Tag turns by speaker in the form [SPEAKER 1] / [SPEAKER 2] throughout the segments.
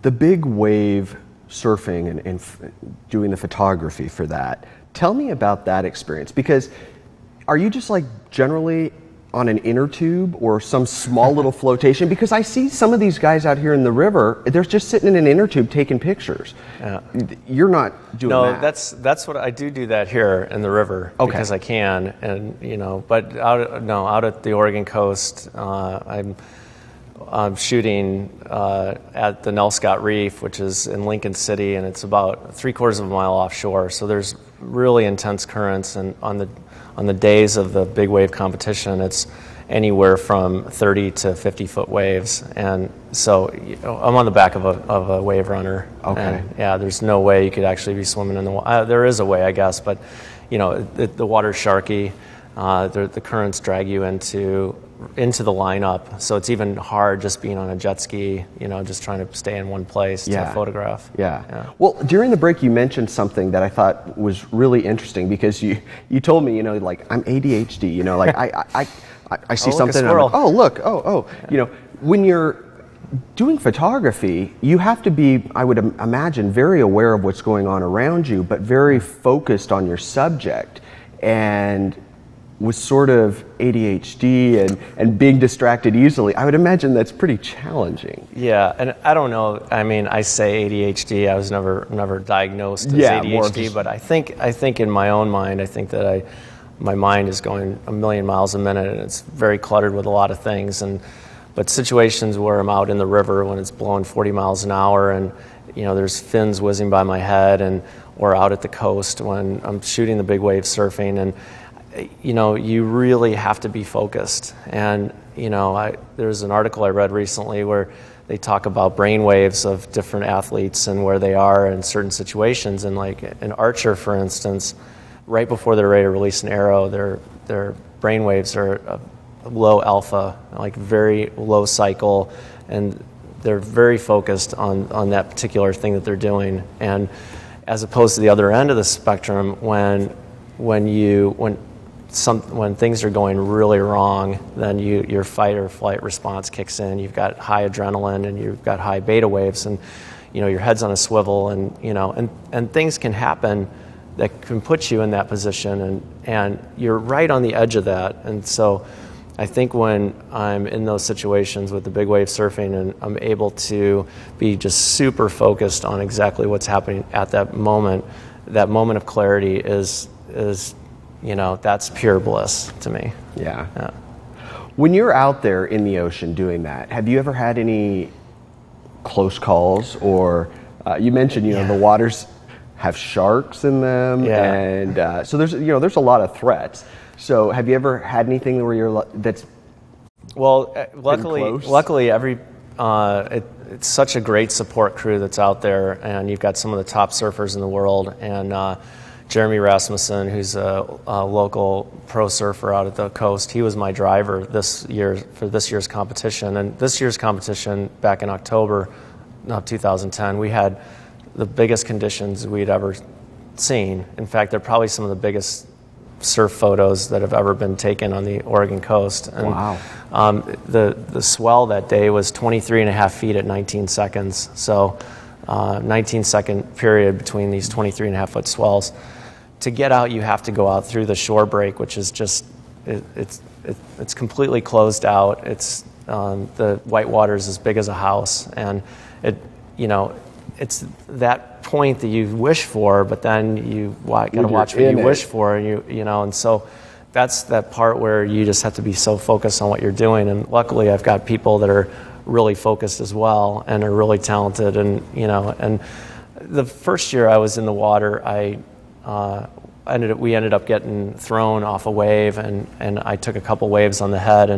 [SPEAKER 1] the big wave surfing and doing the photography for that. Tell me about that experience, because are you just like generally on an inner tube or some small little flotation? Because I see some of these guys out here in the river, they're just sitting in an inner tube taking pictures. Yeah. You're not doing that.
[SPEAKER 2] No, that's what I do that here in the river, because I can, and but out at the Oregon coast, I'm shooting at the Nelscott Reef, which is in Lincoln City, and it's about 3/4 of a mile offshore. So there's really intense currents, and on the days of the big wave competition, it's anywhere from 30 to 50 foot waves. And so I'm on the back of a wave runner.
[SPEAKER 1] Okay.
[SPEAKER 2] And, yeah, there's no way you could actually be swimming in the water. There is a way, I guess, but the water's sharky. The currents drag you into the lineup, so it's even hard just being on a jet ski, just trying to stay in one place to photograph.
[SPEAKER 1] Yeah. Well, during the break you mentioned something that I thought was really interesting, because you told me, like, I'm ADHD, like I see something and I'm like, oh look, when you're doing photography, you have to be, I would imagine, very aware of what's going on around you, but very focused on your subject. And with sort of ADHD and being distracted easily, I would imagine that's pretty challenging.
[SPEAKER 2] Yeah, and I don't know. I mean, I say ADHD. I was never diagnosed as ADHD, but I think in my own mind, I think that my mind is going a million miles a minute, and it's very cluttered with a lot of things. But situations where I'm out in the river when it's blowing 40 miles an hour, and there's fins whizzing by my head, or out at the coast when I'm shooting the big wave surfing, and you really have to be focused. And there's an article I read recently where they talk about brain waves of different athletes and where they are in certain situations. And like an archer, for instance, right before they're ready to release an arrow, their brain waves are low alpha, like very low cycle, and they're very focused on that particular thing that they're doing. And as opposed to the other end of the spectrum, when things are going really wrong, then your fight or flight response kicks in. You've got high adrenaline and you've got high beta waves, and your head's on a swivel, and things can happen that can put you in that position, and you're right on the edge of that. And so I think when I'm in those situations with the big wave surfing and I'm able to be just super focused on exactly what's happening at that moment of clarity is that's pure bliss to me.
[SPEAKER 1] Yeah. When you're out there in the ocean doing that, have you ever had any close calls? Or you mentioned, the waters have sharks in them, and so there's a lot of threats. So have you ever had anything where
[SPEAKER 2] luckily every it's such a great support crew that's out there, and you've got some of the top surfers in the world, and Jeremy Rasmussen, who's a local pro surfer out at the coast, he was my driver this year for this year's competition. And this year's competition, back in October of 2010, we had the biggest conditions we'd ever seen. In fact, they're probably some of the biggest surf photos that have ever been taken on the Oregon coast. And,
[SPEAKER 1] wow.
[SPEAKER 2] The swell that day was 23.5 feet at 19 seconds. So 19-second period between these 23.5 foot swells. To get out, you have to go out through the shore break, which is just it's completely closed out. It's the white water is as big as a house, and it's that point that you wish for, but then you got to watch what you wish for, and and so that's that part where you just have to be so focused on what you're doing. And luckily, I've got people that are really focused as well and are really talented. And and the first year I was in the water, we ended up getting thrown off a wave, and I took a couple waves on the head,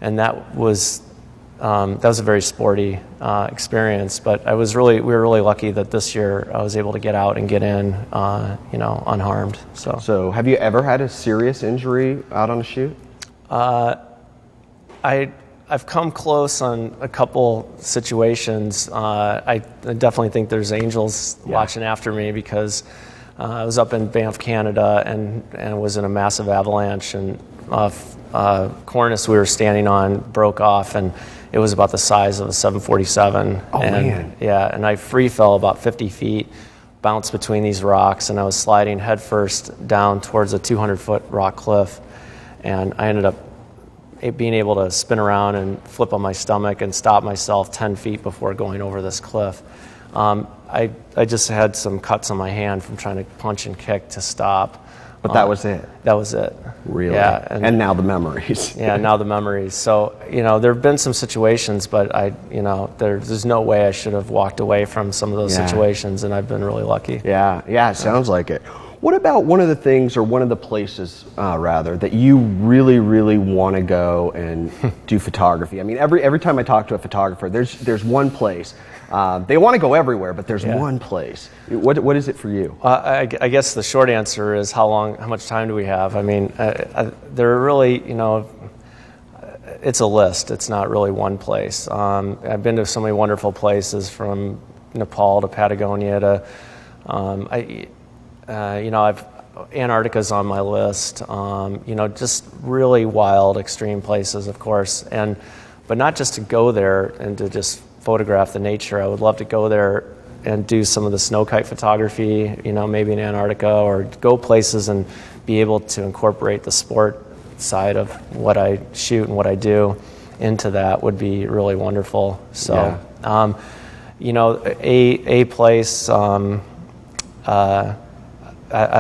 [SPEAKER 2] and that was a very sporty experience. But we were really lucky that this year I was able to get out and get in, unharmed.
[SPEAKER 1] So have you ever had a serious injury out on a shoot?
[SPEAKER 2] I've come close on a couple situations. I definitely think there's angels watching after me, because I was up in Banff, Canada, and was in a massive avalanche, and cornice we were standing on broke off, and it was about the size of a 747.
[SPEAKER 1] Oh, man.
[SPEAKER 2] Yeah, and I free fell about 50 feet, bounced between these rocks, and I was sliding headfirst down towards a 200-foot rock cliff. And I ended up being able to spin around and flip on my stomach and stop myself 10 feet before going over this cliff. I just had some cuts on my hand from trying to punch and kick to stop.
[SPEAKER 1] But that was it?
[SPEAKER 2] That was it.
[SPEAKER 1] Really?
[SPEAKER 2] Yeah.
[SPEAKER 1] And now the memories.
[SPEAKER 2] Yeah, now the memories. So, there have been some situations, but there's no way I should have walked away from some of those situations, and I've been really lucky.
[SPEAKER 1] Yeah, it sounds like it. What about one of the things, or one of the places, rather, that you really, really want to go and do photography? I mean, every time I talk to a photographer, there's one place. They want to go everywhere, but there's one place. What is it for you?
[SPEAKER 2] I guess the short answer is how much time do we have? I mean, there are really, it's a list. It's not really one place. I've been to so many wonderful places, from Nepal to Patagonia to, Antarctica's on my list. Just really wild, extreme places, of course. But not just to go there and to just photograph the nature. I would love to go there and do some of the snow kite photography, maybe in Antarctica, or go places and be able to incorporate the sport side of what I shoot and what I do into that would be really wonderful. So, a place, I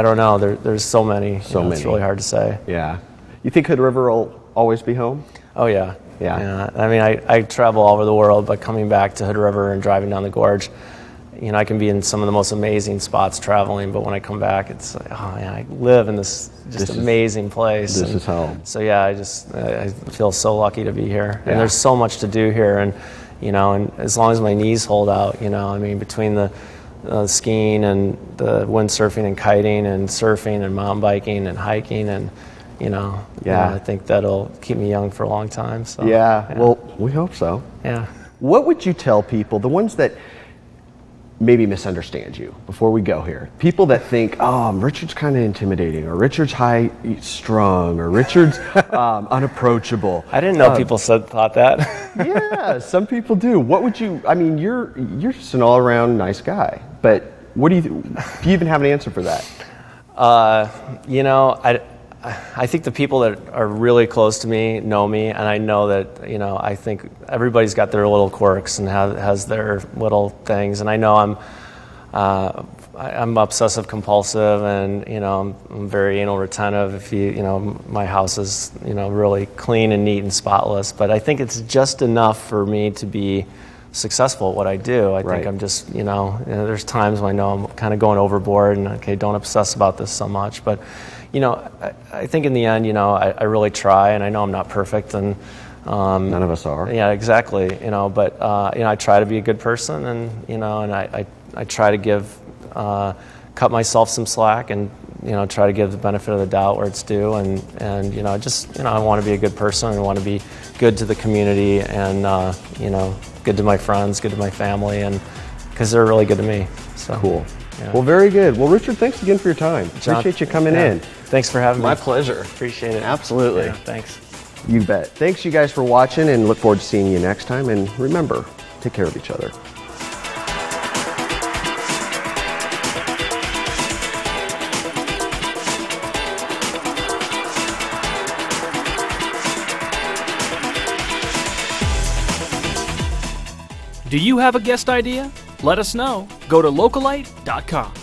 [SPEAKER 2] don't know. There's so many. It's really hard to say.
[SPEAKER 1] Yeah. You think Hood River will always be home?
[SPEAKER 2] Oh, yeah. Yeah. I mean, I travel all over the world, but coming back to Hood River and driving down the gorge, I can be in some of the most amazing spots traveling, but when I come back, it's like, oh, yeah, I live in this amazing place.
[SPEAKER 1] This is home.
[SPEAKER 2] So, yeah, I feel so lucky to be here. And there's so much to do here. And, and as long as my knees hold out, between the skiing and the windsurfing and kiting and surfing and mountain biking and hiking and I think that'll keep me young for a long time. So
[SPEAKER 1] well, we hope so.
[SPEAKER 2] Yeah.
[SPEAKER 1] What would you tell people, the ones that maybe misunderstand you, before we go here? People that think, Richard's kind of intimidating, or Richard's high strung, or Richard's unapproachable.
[SPEAKER 2] I didn't know people thought that.
[SPEAKER 1] Yeah, some people do. What would you? I mean, you're just an all around nice guy, but what do you even have an answer for that?
[SPEAKER 2] I think the people that are really close to me know me, and I know that, I think everybody's got their little quirks and has their little things, and I know I'm obsessive compulsive, and, I'm very anal retentive. If my house is, really clean and neat and spotless, but I think it's just enough for me to be successful at what I do. I think I'm just, there's times when I know I'm kind of going overboard, and okay, don't obsess about this so much, but I think in the end, I really try, and I know I'm not perfect, and
[SPEAKER 1] none of us are.
[SPEAKER 2] Yeah, exactly. But I try to be a good person, and and I try to cut myself some slack, and try to give the benefit of the doubt where it's due, and I want to be a good person. I want to be good to the community, and good to my friends, good to my family, and because they're really good to me. So
[SPEAKER 1] cool. Yeah. Well, very good. Well, Richard, thanks again for your time.
[SPEAKER 2] John,
[SPEAKER 1] appreciate you coming in.
[SPEAKER 2] Thanks for having me.
[SPEAKER 1] My pleasure.
[SPEAKER 2] Appreciate it.
[SPEAKER 1] Absolutely.
[SPEAKER 2] Yeah, thanks.
[SPEAKER 1] You bet. Thanks, you guys, for watching, and look forward to seeing you next time. And remember, take care of each other.
[SPEAKER 3] Do you have a guest idea? Let us know. Go to localite.com.